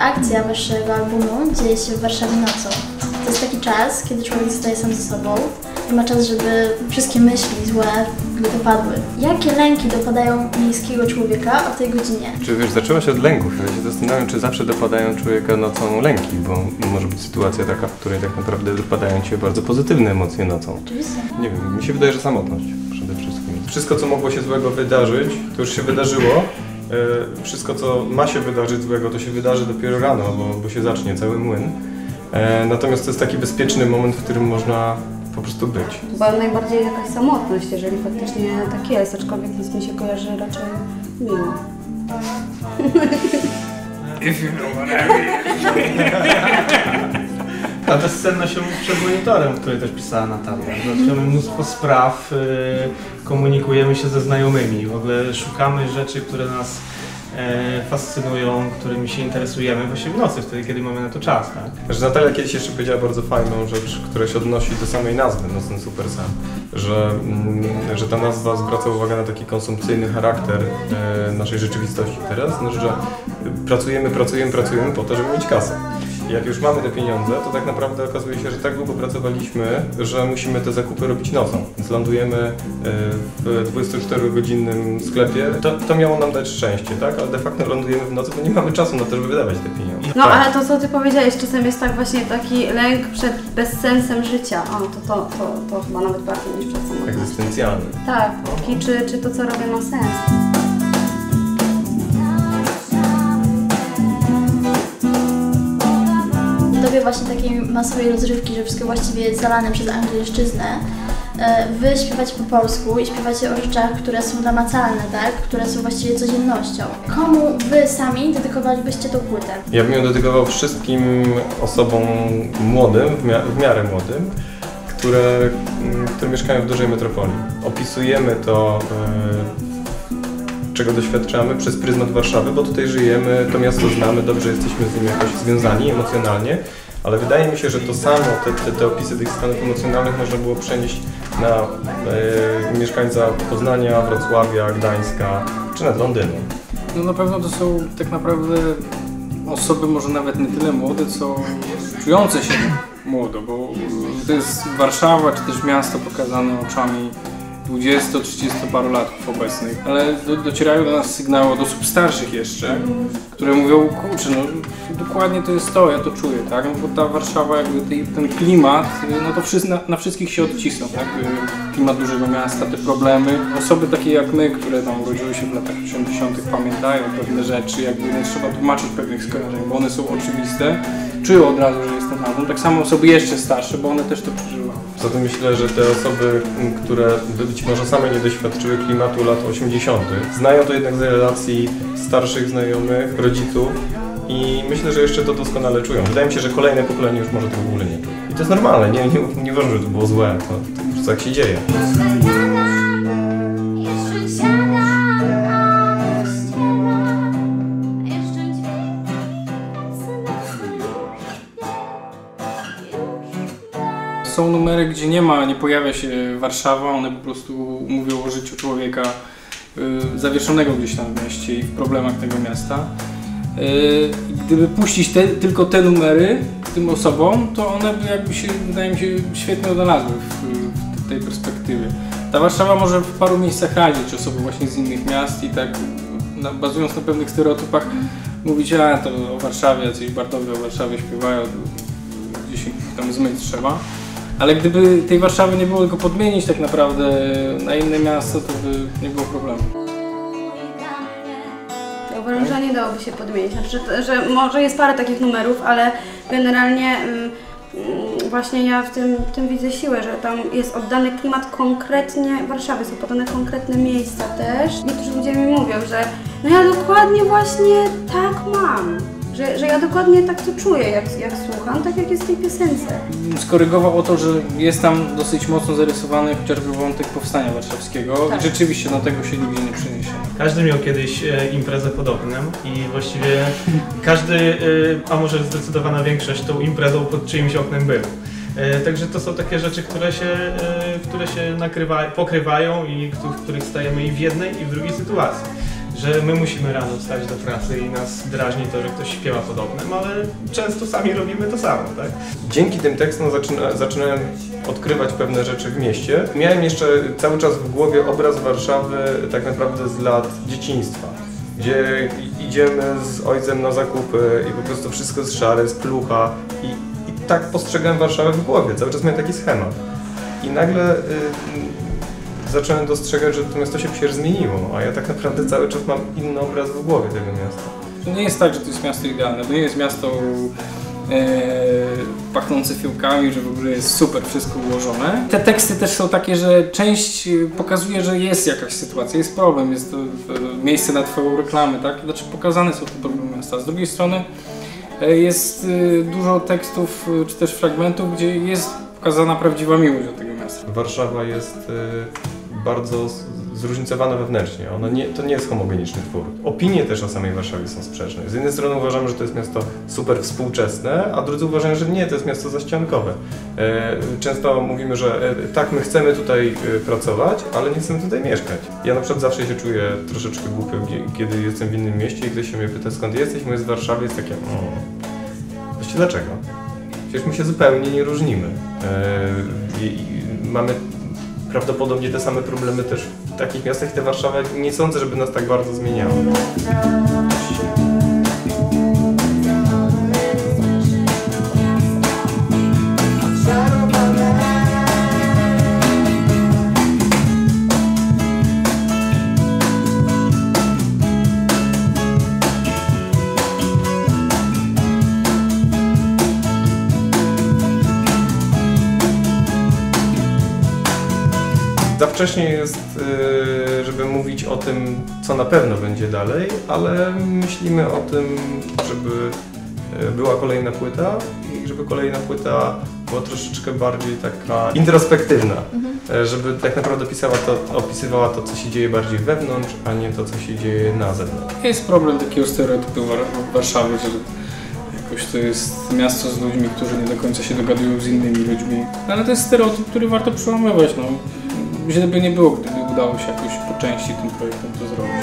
Akcja waszego albumu dzieje się w Warszawie nocą. To jest taki czas, kiedy człowiek zostaje sam ze sobą i ma czas, żeby wszystkie myśli złe dopadły. Jakie lęki dopadają miejskiego człowieka o tej godzinie? Czy wiesz, zaczęło się od lęków. Ja się zastanawiam, czy zawsze dopadają człowieka nocą lęki, bo może być sytuacja taka, w której tak naprawdę dopadają cię bardzo pozytywne emocje nocą. Oczywiście. Nie wiem, mi się wydaje, że samotność przede wszystkim. Wszystko, co mogło się złego wydarzyć, to już się wydarzyło. Wszystko, co ma się wydarzyć złego, to się wydarzy dopiero rano, bo się zacznie cały młyn. Natomiast to jest taki bezpieczny moment, w którym można po prostu być. Chyba najbardziej jakaś samotność, jeżeli faktycznie tak jest, aczkolwiek nic mi się kojarzy raczej miło. Ta bezsenność się przed monitorem, o której też pisała Natalia. Mamy mnóstwo spraw, komunikujemy się ze znajomymi, w ogóle szukamy rzeczy, które nas fascynują, którymi się interesujemy właśnie w nocy, wtedy kiedy mamy na to czas. Tak? Że Natalia kiedyś jeszcze powiedziała bardzo fajną rzecz, która się odnosi do samej nazwy Nocny Supersen, że ta nazwa zwraca uwagę na taki konsumpcyjny charakter naszej rzeczywistości teraz, że pracujemy po to, żeby mieć kasę. I jak już mamy te pieniądze, to tak naprawdę okazuje się, że tak długo pracowaliśmy, że musimy te zakupy robić nocą. Więc lądujemy w 24-godzinnym sklepie. To miało nam dać szczęście, tak? Ale de facto lądujemy w nocy, bo nie mamy czasu na to, żeby wydawać te pieniądze. No tak. ale to, co ty powiedziałeś, czasem jest tak właśnie taki lęk przed bezsensem życia. O, to chyba nawet bardziej niż przed samotnością. Egzystencjalny. Tak, czy to, co robię, ma sens. W dobie właśnie takiej masowej rozrywki, że wszystko właściwie jest zalane przez angielszczyznę, wy śpiewacie po polsku i śpiewacie o rzeczach, które są namacalne, tak? Które są właściwie codziennością. Komu wy sami dedykowalibyście tą płytę? Ja bym ją dedykował wszystkim osobom młodym, w miarę młodym, które mieszkają w dużej metropolii. Opisujemy to, czego doświadczamy przez pryzmat Warszawy, bo tutaj żyjemy, to miasto znamy, dobrze jesteśmy z nim jakoś związani emocjonalnie, ale wydaje mi się, że to samo, te opisy tych stanów emocjonalnych można było przenieść na mieszkańca Poznania, Wrocławia, Gdańska czy nawet Londynu. No na pewno to są tak naprawdę osoby może nawet nie tyle młode, co czujące się młodo, bo to jest Warszawa czy też miasto pokazane oczami 20-30 paru latków obecnych, ale docierają do nas sygnały od osób starszych jeszcze, które mówią, kurczę, no dokładnie to jest to, ja to czuję, tak? No, bo ta Warszawa, jakby ten klimat, no to na wszystkich się odcisną, tak? Klimat dużego miasta, te problemy. Osoby takie jak my, które tam urodziły się w latach 80. pamiętają pewne rzeczy, jakby nie trzeba tłumaczyć pewnych skojarzeń, bo one są oczywiste, czują od razu, że jest ten album. Tak samo osoby jeszcze starsze, bo one też to przeżywają. Zatem myślę, że te osoby, które być może same nie doświadczyły klimatu lat 80., znają to jednak z relacji starszych znajomych, rodziców i myślę, że jeszcze to doskonale czują. Wydaje mi się, że kolejne pokolenie już może tego w ogóle nie czuć. I to jest normalne, nie uważam, że to było złe, to po prostu tak się dzieje. Są numery, gdzie nie pojawia się Warszawa, one po prostu mówią o życiu człowieka zawieszonego gdzieś tam w mieście i w problemach tego miasta. Gdyby puścić tylko te numery tym osobom, to one by jakby się, wydaje mi się, świetnie odnalazły w tej perspektywie. Ta Warszawa może w paru miejscach radzić osoby właśnie z innych miast i tak bazując na pewnych stereotypach mówić, a to o Warszawie, jacyś Bartowie o Warszawie śpiewają, gdzieś tam zmyć trzeba. Ale gdyby tej Warszawy nie było tylko podmienić tak naprawdę na inne miasto, to by nie było problemu. Ja uważam, że nie dałoby się podmienić. Znaczy, że może jest parę takich numerów, ale generalnie właśnie ja w tym widzę siłę, że tam jest oddany klimat konkretnie Warszawy, są podane konkretne miejsca też. Niektórzy ludzie mi mówią, że no ja dokładnie właśnie tak mam. Że ja dokładnie tak to czuję, jak słucham, tak jak jest w tej piosence. Skorygował o to, że jest tam dosyć mocno zarysowany chociażby wątek powstania warszawskiego. Tak. I rzeczywiście no, tego się nigdzie nie przyniesie. Każdy miał kiedyś imprezę podobną i właściwie każdy, a może zdecydowana większość, tą imprezą pod czyimś oknem był. Także to są takie rzeczy, które się pokrywają i w których stajemy i w jednej i w drugiej sytuacji. że my musimy rano wstać do pracy i nas drażni to, że ktoś śpiewa podobnym, ale często sami robimy to samo, tak? Dzięki tym tekstom zaczynałem odkrywać pewne rzeczy w mieście. Miałem jeszcze cały czas w głowie obraz Warszawy tak naprawdę z lat dzieciństwa, gdzie idziemy z ojcem na zakupy i po prostu wszystko jest szare, jest plucha i tak postrzegałem Warszawę w głowie, cały czas miałem taki schemat. I nagle zacząłem dostrzegać, że to miasto się przecież zmieniło, a ja tak naprawdę cały czas mam inny obraz w głowie tego miasta. To nie jest tak, że to jest miasto idealne, to nie jest miasto pachnące fiołkami, że w ogóle jest super wszystko ułożone. Te teksty też są takie, że część pokazuje, że jest jakaś sytuacja, jest problem, jest to miejsce na twoją reklamę, tak? Znaczy pokazane są te problemy miasta. Z drugiej strony jest dużo tekstów czy też fragmentów, gdzie jest pokazana prawdziwa miłość do tego miasta. Warszawa jest bardzo zróżnicowana wewnętrznie. To nie jest homogeniczny twór. Opinie też o samej Warszawie są sprzeczne. Z jednej strony uważamy, że to jest miasto super współczesne, a drudzy uważają, że nie, to jest miasto zaściankowe. Często mówimy, że tak, my chcemy tutaj pracować, ale nie chcemy tutaj mieszkać. Ja na przykład zawsze się czuję troszeczkę głupio, kiedy jestem w innym mieście i ktoś się mnie pyta, skąd jesteś, mówię z Warszawy, jest takie właściwie dlaczego? Przecież my się zupełnie nie różnimy. Mamy prawdopodobnie te same problemy też w takich miastach i te Warszawa nie sądzę, żeby nas tak bardzo zmieniała. Za wcześnie jest, żeby mówić o tym, co na pewno będzie dalej, ale myślimy o tym, żeby była kolejna płyta i żeby kolejna płyta była troszeczkę bardziej taka introspektywna, żeby tak naprawdę opisywała to, co się dzieje bardziej wewnątrz, a nie to, co się dzieje na zewnątrz. Jest problem takiego stereotypu Warszawy, że jakoś to jest miasto z ludźmi, którzy nie do końca się dogadują z innymi ludźmi, ale to jest stereotyp, który warto przełamywać. No. Źle by nie było, gdyby udało się jakoś po części tym projektem to zrobić.